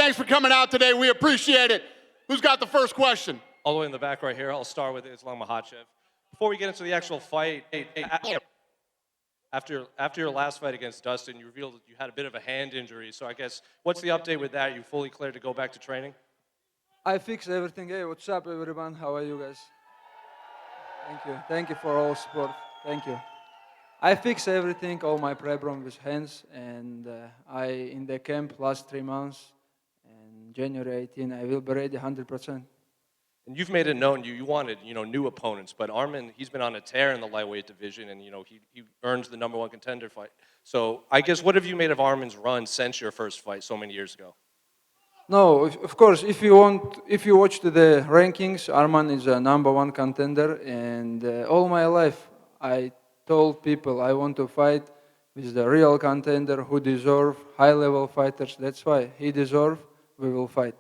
thanks for coming out today. We appreciate it. Who's got the first question? All the way in the back right here. I'll start with Islam Makhachev. Before we get into the actual fight, after your last fight against Dustin, you revealed that you had a bit of a hand injury. So I guess, what's the update with that? Are you fully cleared to go back to training? I fixed everything. Hey, what's up, everyone? How are you guys? Thank you. Thank you for all support. Thank you. I fixed everything, all my problem with hands, and I in the camp last 3 months. And January 18, I will be ready 100%. And you've made it known you wanted, new opponents, but Arman, he's been on a tear in the lightweight division, and he earns the #1 contender fight. So I guess, what have you made of Arman's run since your first fight so many years ago? No, of course, if you watch the rankings, Arman is a #1 contender, and all my life I told people I want to fight with the real contender who deserve high-level fighters. That's why he deserve. We will fight.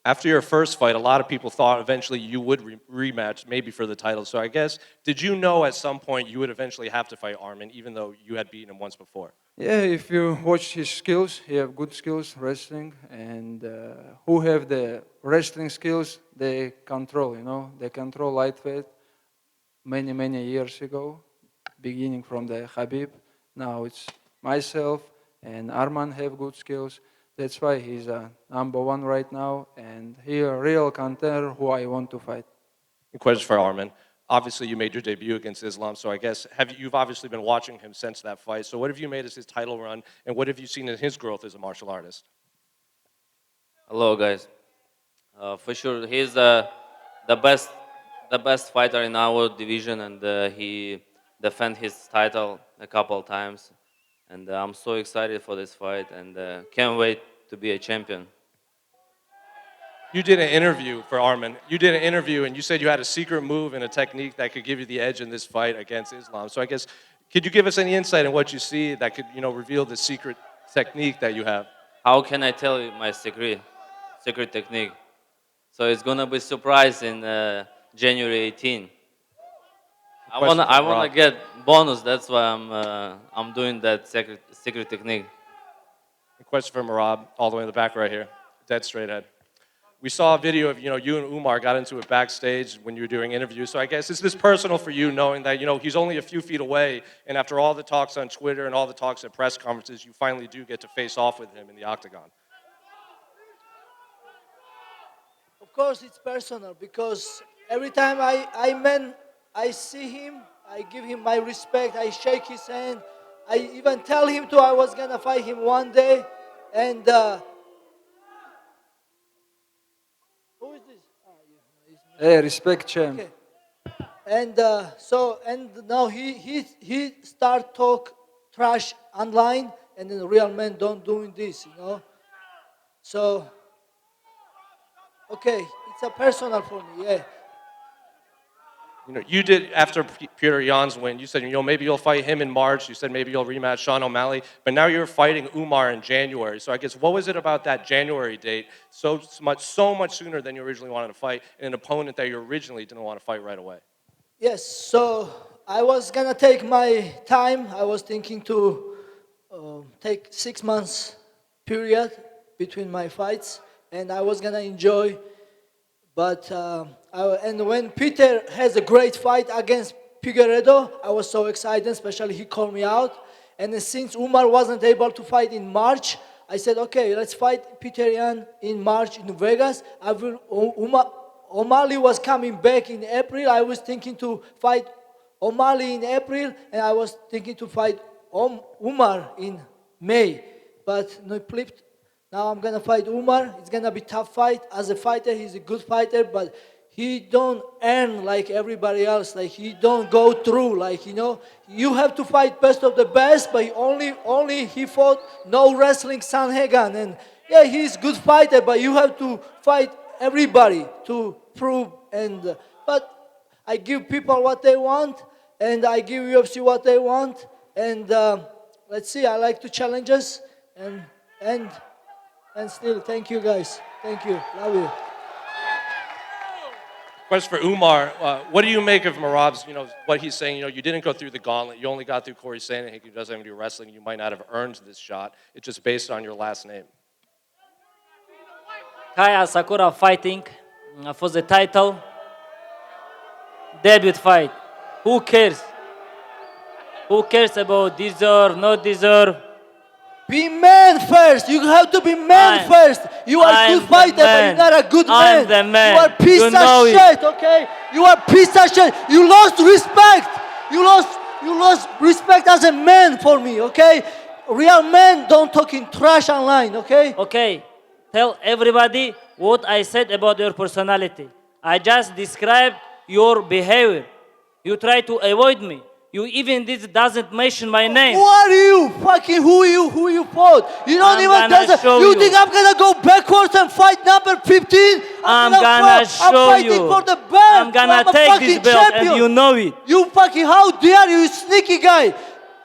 After your first fight, a lot of people thought eventually you would rematch, maybe for the title. So I guess, did you know at some point you would eventually have to fight Arman, even though you had beaten him once before? Yeah, if you watch his skills, he have good skills, wrestling, and who have the wrestling skills, they control, they control lightweight many years ago, beginning from the Khabib. Now it's myself, and Arman have good skills. That's why he's a #1 right now, and he's a real contender who I want to fight. A question for Arman. Obviously, you made your debut against Islam, so I guess you've obviously been watching him since that fight. So what have you made as his title run, and what have you seen in his growth as a martial artist? Hello, guys. For sure, he's the best fighter in our division, and he defended his title a couple of times. And I'm so excited for this fight, and can't wait to be a champion. You did an interview for Arman. You did an interview, and you said you had a secret move and a technique that could give you the edge in this fight against Islam. So I guess, could you give us any insight on what you see that could, reveal the secret technique that you have? How can I tell you my secret technique? So it's gonna be surprise in January 18. I wanna get bonus. That's why I'm doing that secret technique. A question for Merab, all the way in the back right here, dead straight ahead. We saw a video of you and Umar got into it backstage when you were doing interviews. So I guess, is this personal for you, knowing that he's only a few feet away, and after all the talks on Twitter and all the talks at press conferences, you finally do get to face off with him in the octagon? Of course, it's personal because every time I see him, I give him my respect. I shake his hand. I even tell him I was gonna fight him one day, and. Who is this? Hey, respect, champ. Okay. And now he start talk trash online, and then the real men don't doing this, So okay, it's a personal for me, yeah. You did, after Peter Yan's win, you said, maybe you'll fight him in March. You said maybe you'll rematch Sean O'Malley. But now you're fighting Umar in January. So I guess, what was it about that January date so much sooner than you originally wanted to fight, and an opponent that you originally didn't want to fight right away? Yes, so I was going to take my time. I was thinking to take 6 months period between my fights, and I was going to enjoy. But and when Peter has a great fight against Figueiredo, I was so excited, especially he called me out. And then since Umar wasn't able to fight in March, I said, okay, let's fight Peter Yan in March in Vegas. O'Malley was coming back in April. I was thinking to fight O'Malley in April, and I was thinking to fight Umar in May. But no, flipped. Now I'm going to fight Umar. It's going to be a tough fight. As a fighter, he's a good fighter, but he don't earn like everybody else. Like, he don't go through. Like, you have to fight best of the best, but he fought no wrestling Sanhagan. And yeah, he's a good fighter, but you have to fight everybody to prove. But I give people what they want, and I give UFC what they want. And let's see, I like to challenge us. And still, thank you guys. Thank you. Love you. Question for Umar. What do you make of Merab's, what he's saying? You didn't go through the gauntlet. You only got through Corey Sandhagen, who doesn't have any wrestling. You might not have earned this shot. It's just based on your last name. Kaya Sakura fighting for the title. Debut fight. Who cares? Who cares about deserve, not deserve? Be man first. You have to be man first. You are I'm good fighter, the but man. you're not a good I'm man. the man. You are piece You of know it. shit, okay? You are piece of shit. You lost respect. You lost respect as a man for me, okay? Real men don't talk in trash online, okay? Okay, tell everybody what I said about your personality. I just described your behavior. You try to avoid me. You even doesn't mention my name. Who are you? Fucking who you fought? You don't I'm even gonna show You you. think I'm gonna go backwards and fight number 15? I'm gonna show I'm fighting you. for the belt. I'm gonna I'm a take fucking this belt champion. and you know it. You fucking, how dare you, sneaky guy.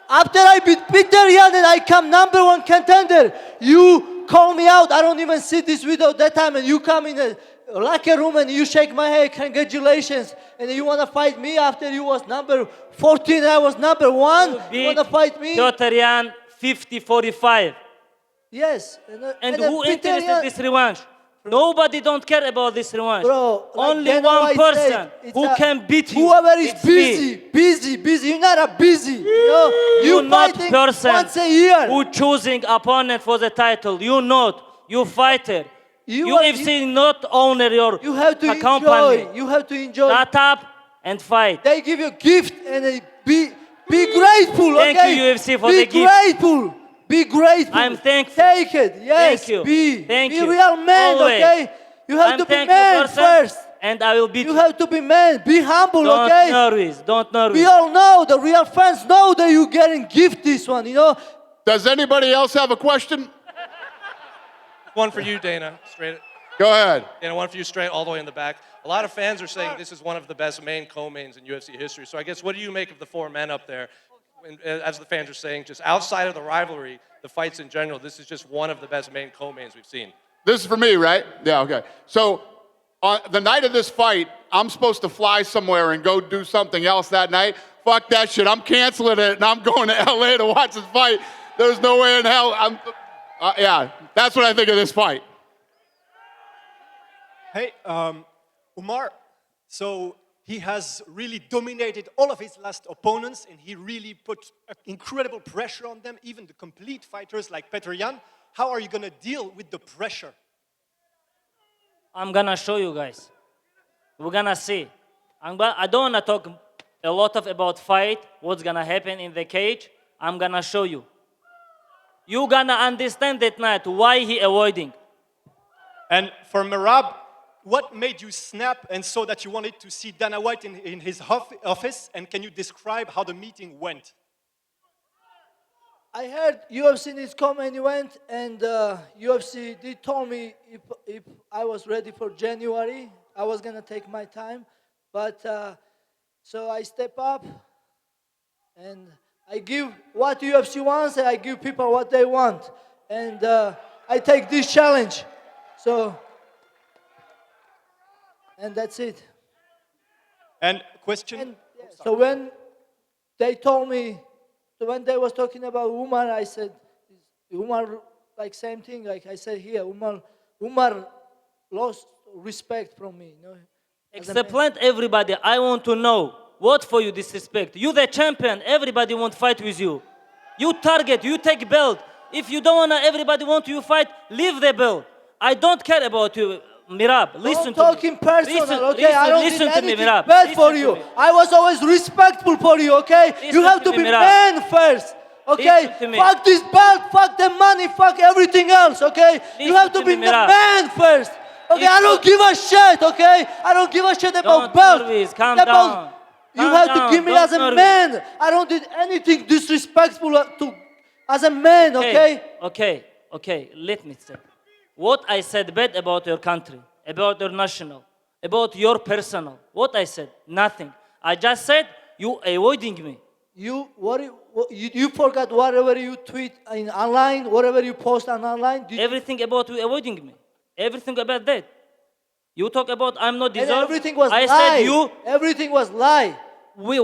After I beat Peter Yan and I come number 1 contender, you call me out. I don't even see this video that time, and you come in a locker room and you shake my head, congratulations. And you wanna fight me after you was number 14 and I was number 1? You wanna fight me? Tsarykyan 50-45. Yes. And then who Peter interested Yan- this revanche? Nobody don't care about this revanche. Bro, like Only Dana one White person said, it's who a- can beat you. Whoever is It's me. busy. You're not a busy. You know, You not fighting person once a year. who choosing opponent for the title. You not. You fighter. UFC not owner your You have to company. enjoy. You have to enjoy. Shut up and fight. They give you a gift and be grateful. Thank okay? you, UFC, for be the gift. grateful. Be grateful. I'm thankful. Take it. Yes. Thank you. Be. Thank be you. real man. Always. Okay. You have I'm to be thankful man person, first. and I will beat You you. have to be man. Be humble. Don't okay. nervous. Don't nervous. We all know, the real fans know that you're getting gift this one, you know. Does anybody else have a question? One for you, Dana. Straight. Go ahead. Dana, one for you straight all the way in the back. A lot of fans are saying this is one of the best main co-mains in UFC history. So I guess what do you make of the 4 men up there? And, as the fans are saying, just outside of the rivalry, the fights in general, this is just one of the best main co-mains we've seen. This is for me, right? Yeah, okay. So on the night of this fight, I'm supposed to fly somewhere and go do something else that night. Fuck that shit. I'm canceling it and I'm going to LA to watch this fight. There's no way in hell. Yeah, that's what I think of this fight. Hey, Umar, so he has really dominated all of his last opponents and he really put incredible pressure on them, even the complete fighters like Petr Yan. How are you going to deal with the pressure? I'm gonna show you guys. We're gonna see. I don't wanna talk a lot about fight, what's gonna happen in the cage. I'm gonna show you. You gonna understand that night why he avoiding. And for Merab, what made you snap and so that you wanted to see Dana White in his office? And can you describe how the meeting went? I heard UFC needs come and event, and UFC did told me if I was ready for January, I was gonna take my time. But so I step up, and I give what UFC wants, and I give people what they want, and I take this challenge. So, and that's it. And question? And, so when they told me. So when they was talking about Umar, I said, Umar, like same thing, like I said here, Umar lost respect from me. You know, Explain everybody, I want to know, what for you disrespect? You the champion, everybody want to fight with you. You target, you take belt. If you don't want everybody want you fight, leave the belt. I don't care about you, Merab. Listen to me. Don't talk in personal, okay? I don't listen did to me, anything Merab. bad Listen for to you. me. I was always respectful for you, okay? You Listen have to to me, be Merab. man first, okay? Listen to me. Fuck this belt, fuck the money, fuck everything else, okay? You Listen have to to be me, the Merab. man first. Okay, If I don't you- give a shit, okay? I don't give a shit about Don't belt. nervous, calm It's about- down. You Calm have down, to give me don't as a nervous. man. I don't did anything disrespectful as a man, okay? Okay, let me say. What I said bad about your country, about your national, about your personal, what I said? Nothing. I just said you avoiding me. You forgot whatever you tweet in online, whatever you post on online. Everything about you avoiding me. Everything about that. You talk about I'm not And deserved. everything was I lie. said you. Everything was lie. What?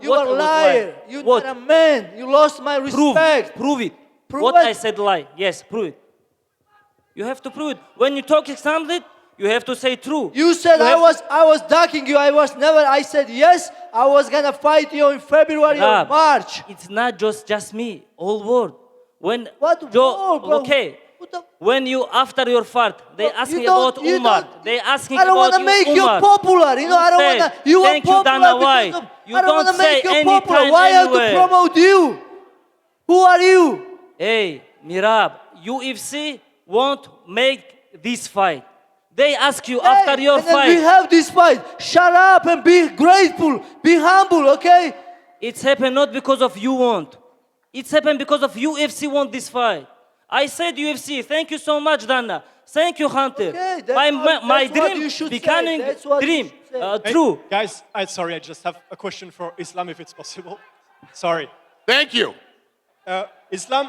You what are a was liar. lie? You're What? not a man. You lost my Prove. respect. Prove it. Prove what what? I said lie. Yes, prove it. You have to prove it. When you talk something, you have to say true. You said have I was ducking you. I said yes. I was gonna fight you in February or Rab, March. It's not just me, all world. When What world, bro? okay. What the- When you after your fight, they Bro, asking you don't- about you Umar. don't- They asking I don't about want to make you Umar. popular. You know, I don't Say, want to. You are thank you, popular Dana because White. of. You I don't want to don't say make you anytime, popular. Why I have to anywhere. promote you? Who are you? Hey, Merab, UFC won't make this fight. They ask you after Hey, your and then we fight. have this fight. Shut up and be grateful. Be humble, okay? It's happened not because of you want. It's happened because of UFC want this fight. I said UFC. Thank you so much, Dana. Thank you, Hunter. Okay, my that's what dream you should say. becoming That's what you dream should say. Hey, true. Guys, sorry, I just have a question for Islam, if it's possible. Sorry. Thank you. Islam,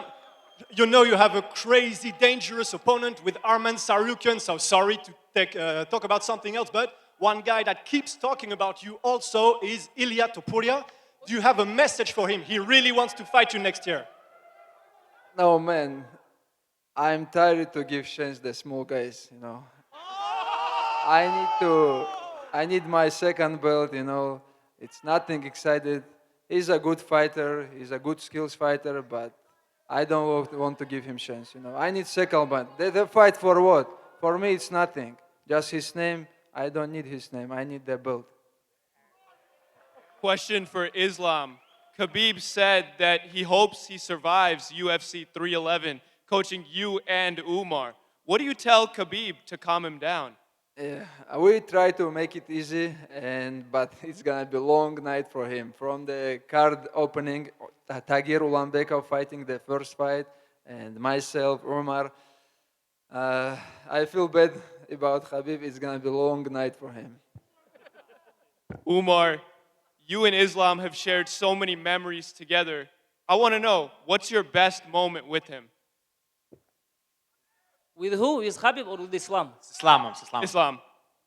you know you have a crazy, dangerous opponent with Arman Tsarukyan, so sorry to talk about something else, but one guy that keeps talking about you also is Ilya Topuria. Do you have a message for him? He really wants to fight you next year. No, man. I'm tired to give chance the small guys, you know. I need my second belt, you know. It's nothing excited. He's a good fighter. He's a good skills fighter, but I don't want to give him chance, you know. I need second belt. They fight for what? For me, it's nothing. Just his name. I don't need his name. I need the belt. Question for Islam. Khabib said that he hopes he survives UFC 311, coaching you and Umar. What do you tell Khabib to calm him down? Yeah, we try to make it easy, but it's gonna be a long night for him. From the card opening, Tagir Ulanbekov fighting the first fight, and myself, Umar. I feel bad about Khabib. It's gonna be a long night for him. Umar, you and Islam have shared so many memories together. I want to know, what's your best moment with him? With who? With Khabib or with Islam? Islam.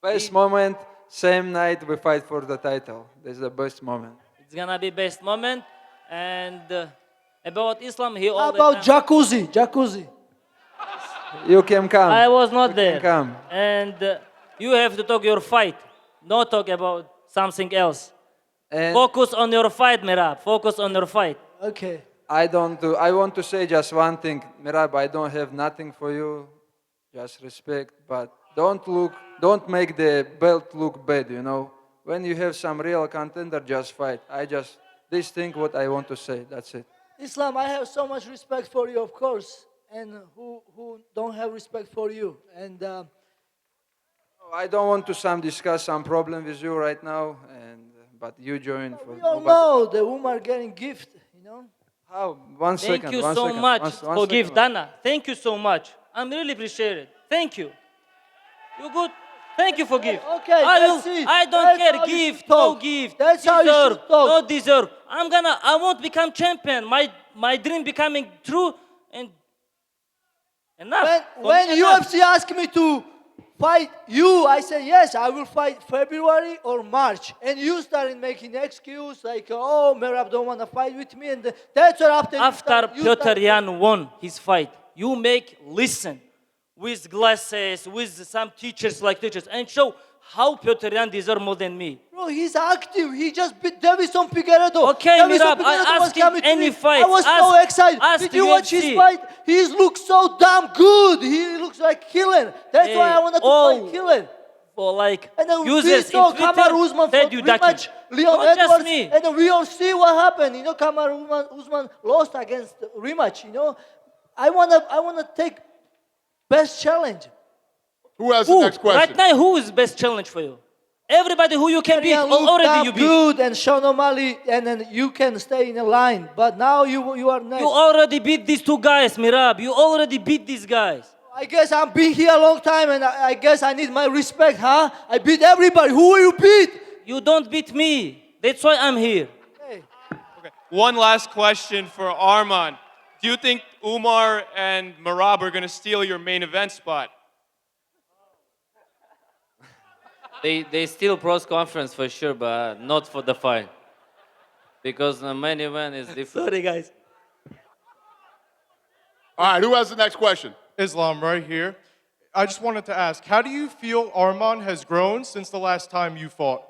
Best moment, same night we fight for the title. This is the best moment. It's gonna be best moment. And about Islam, he How always. about jacuzzi? You can come. I was not You there. can come. And you have to talk your fight, not talk about something else. And Focus on your fight, Merab. Focus on your fight. Okay. I want to say just one thing, Merab. I don't have nothing for you, just respect. But don't make the belt look bad. You know, when you have some real contender, just fight. This thing what I want to say. That's it. Islam, I have so much respect for you, of course, and who don't have respect for you. And I don't want to discuss some problem with you right now, but you join for. we all know the Umar getting gift, you know. How? One second. Thank you one so second, much one for give second. Dana. Thank you so much. I'm really appreciate it. Thank you. You good? Thank you for gift. Okay, I that's it. I don't That's care. how you Gift, should no talk. gift. That's how you deserve, should talk. no deserve. I won't become champion. My dream becoming true and enough. When For me, enough. UFC asked me to fight you, I said yes, I will fight February or March. And you started making excuse like, oh, Merab don't want to fight with me, and that's what After Piotr Jan won his fight, you make listen with glasses, with some teachers and show how Piotr Jan deserve more than me. Bro, he's active. He just beat Davison Figueiredo. Okay, Davison Merab, I Figueiredo was ask him coming to any me. fight. I was so excited. Ask Did you watch his UFC. fight? He looks so damn good. He looks like killer. That's why I wanted to all- fight killer. For like And then users we in saw Twitter, Kamaru Usman for said you ducky. rematch Leon Not just Edwards, me. and then we all see what happened. You know, Kamaru Usman lost against rematch. You know, I wanna take best challenge. Who has the Who? next question? Right now, who is best challenge for you? Everybody who you can beat, Arian looked already damn you beat. good, and Sean O'Malley, and then you can stay in a line. But now you are next. You already beat these two guys, Merab. You already beat these guys. I guess I'm been here a long time, and I guess I need my respect, huh? I beat everybody. Who will you beat? You don't beat me. That's why I'm here. Hey. Okay. One last question for Arman. Do you think Umar and Merab are going to steal your main event spot? They steal pros conference for sure, but not for the fight. Because the main event is different. Sorry, guys. All right, who has the next question? Islam right here. I just wanted to ask, how do you feel Arman has grown since the last time you fought?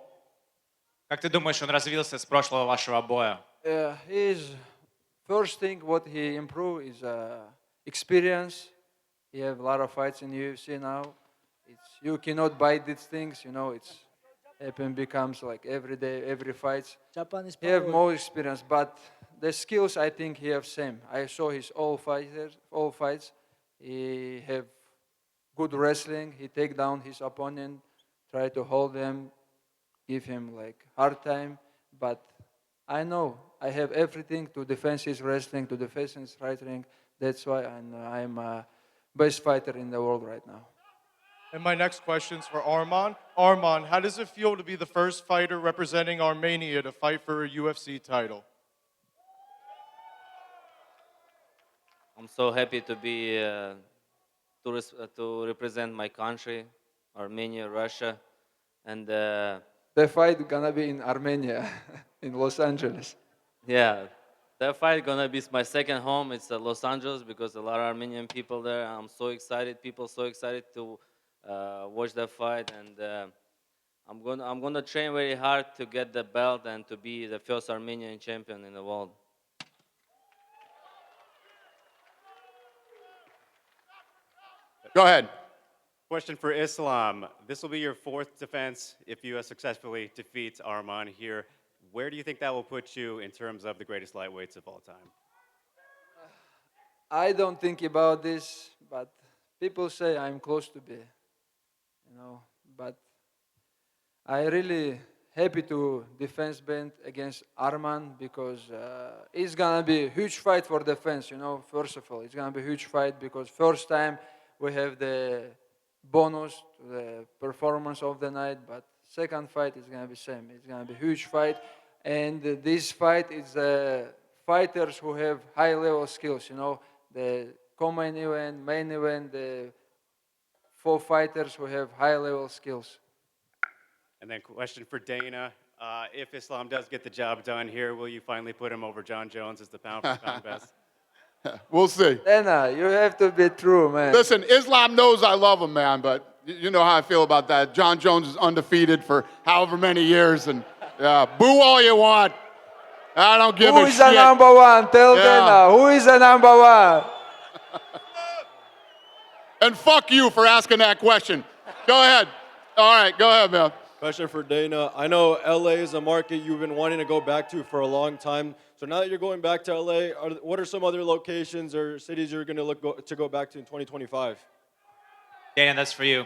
Как ты думаешь, он развился с прошлого вашего боя? His first thing what he improved is experience. He have a lot of fights in UFC now. You cannot buy these things, you know. It's happen becomes like every day, every fight. Japanese He have power. more experience, but the skills I think he have same. I saw his all fights. He have good wrestling. He take down his opponent, try to hold them, give him like hard time. But I know I have everything to defend his wrestling, to defend his fighting. That's why I'm best fighter in the world right now. And my next question's for Arman. Arman, how does it feel to be the first fighter representing Armenia to fight for a UFC title? I'm so happy to be to represent my country, Armenia, Russia, and The fight gonna be in Armenia, in Los Angeles. yeah, that fight gonna be my second home. It's Los Angeles because a lot of Armenian people there. I'm so excited. People so excited to watch that fight, and I'm gonna train very hard to get the belt and to be the first Armenian champion in the world. Go ahead. Question for Islam. This will be your fourth defense if you successfully defeat Arman here. Where do you think that will put you in terms of the greatest lightweights of all time? I don't think about this, but people say I'm close to be, you know. But I really happy to defense band against Arman because it's gonna be a huge fight for defense, you know. First of all, it's gonna be a huge fight because first time we have the bonus to the performance of the night, but second fight is gonna be same. It's gonna be a huge fight, and this fight is fighters who have high level skills, you know. The main event, the 4 fighters who have high level skills. And then question for Dana. If Islam does get the job done here, will you finally put him over John Jones as the pound for pound best? We'll see. Dana, you have to be true, man. Listen, Islam knows I love him, man, but you know how I feel about that. John Jones is undefeated for however many years, and boo all you want. I don't give a shit. Who is the number one? Tell Yeah. Dana, who is the number one? And fuck you for asking that question. Go ahead. All right, go ahead, man. Question for Dana. I know LA is a market you've been wanting to go back to for a long time. So now that you're going back to LA, what are some other locations or cities you're going to look to go back to in 2025? Dana, that's for you.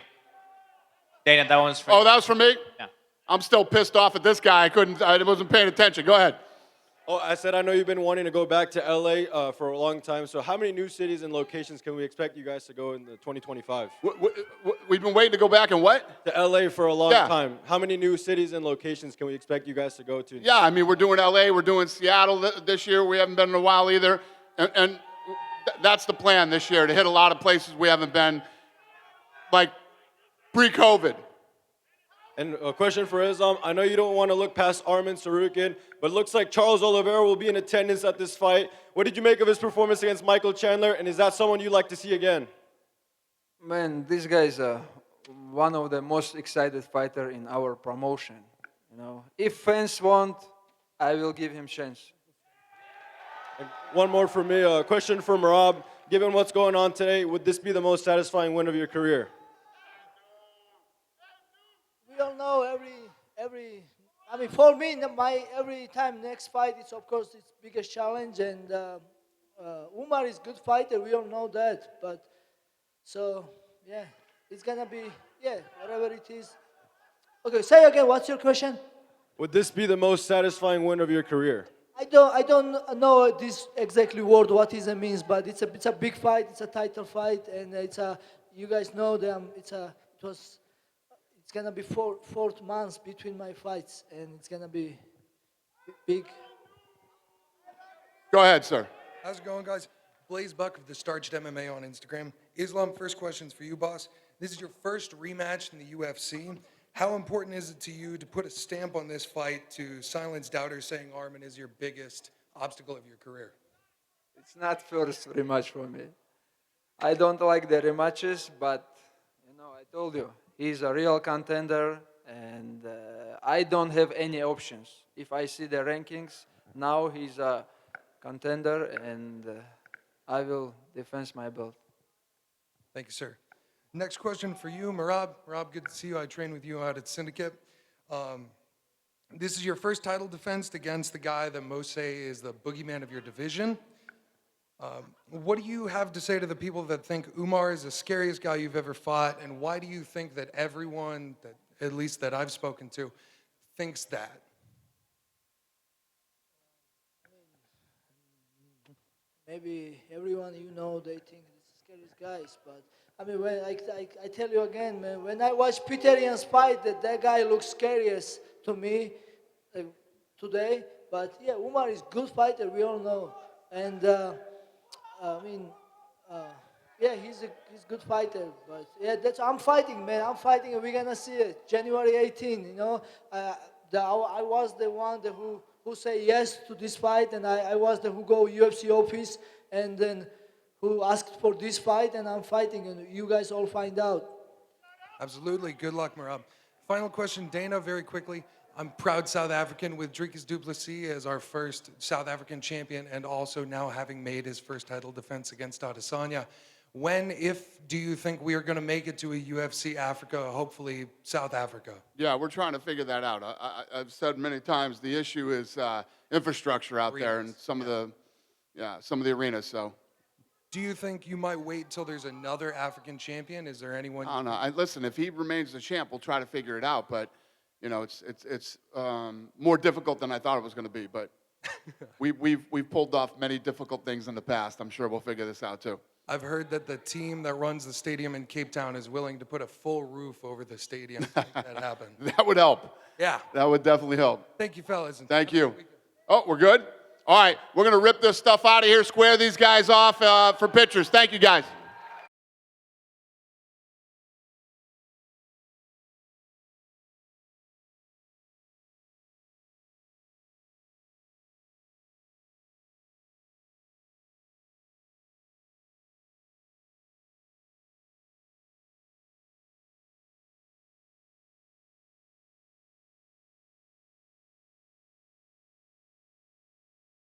Dana, that one's for Oh, you. that was for me? Yeah. I'm still pissed off at this guy. I wasn't paying attention. Go ahead. Oh, I said I know you've been wanting to go back to LA for a long time. So how many new cities and locations can we expect you guys to go in the 2025? We've been waiting to go back and what? To LA for a long Yeah. time. How many new cities and locations can we expect you guys to go to? Yeah, I mean, we're doing LA, we're doing Seattle this year. We haven't been in a while either. And that's the plan this year, to hit a lot of places we haven't been, like pre-COVID. And a question for Islam. I know you don't want to look past Arman Tsarukyan, but it looks like Charles Oliveira will be in attendance at this fight. What did you make of his performance against Michael Chandler, and is that someone you'd like to see again? Man, this guy is one of the most excited fighter in our promotion. You know, if fans want, I will give him chance. And one more for me. A question for Merab. Given what's going on today, would this be the most satisfying win of your career? We all know every. I mean, for me, my every time next fight, it's of course it's biggest challenge, and Umar is good fighter. We all know that, but so yeah, it's gonna be whatever it is. Okay, say again. What's your question? Would this be the most satisfying win of your career? I don't know this exactly word what it means, but it's a big fight. It's a title fight, and you guys know them. It's gonna be fourth months between my fights, and it's gonna be big. Go ahead, sir. How's it going, guys? Blaze Buck of the Starched MMA on Instagram. Islam, first question's for you, boss. This is your first rematch in the UFC. How important is it to you to put a stamp on this fight to silence doubters saying Arman is your biggest obstacle of your career? It's not first rematch for me. I don't like the rematches, but No, I told you, he's a real contender, and I don't have any options. If I see the rankings, now he's a contender, and I will defend my belt. Thank you, sir. Next question for you, Merab. Merab, good to see you. I trained with you out at Syndicate. This is your first title defense against the guy that most say is the boogeyman of your division. What do you have to say to the people that think Umar is the scariest guy you've ever fought, and why do you think that everyone, that at least that I've spoken to, thinks that? Maybe everyone they think it's the scariest guys, but I mean, when I tell you again, man, when I watch Peterian's fight, that guy looks scariest to me today. But yeah, Umar is good fighter, we all know, and yeah, he's good fighter. But yeah, I'm fighting, man. I'm fighting, and we're gonna see it January 18. I was the one who say yes to this fight, and I was the who go UFC office, and then who asked for this fight, and I'm fighting, and you guys all find out. Absolutely. Good luck, Merab. Final question, Dana, very quickly. I'm proud South African with Dricus du Plessis as our first South African champion, and also now having made his first title defense against Adesanya. When, if, do you think we are going to make it to a UFC Africa, hopefully South Africa? Yeah, we're trying to figure that out. I've said many times the issue is infrastructure out there and some of the arenas. So, do you think you might wait till there's another African champion? Is there anyone? I don't know. Listen, if he remains the champ, we'll try to figure it out. But it's more difficult than I thought it was going to be. But we've pulled off many difficult things in the past. I'm sure we'll figure this out too. I've heard that the team that runs the stadium in Cape Town is willing to put a full roof over the stadium to make that happen. That would help. Yeah. That would definitely help. Thank you, fellas. Thank you. Oh, we're good? All right. We're going to rip this stuff out of here, square these guys off for pictures. Thank you, guys.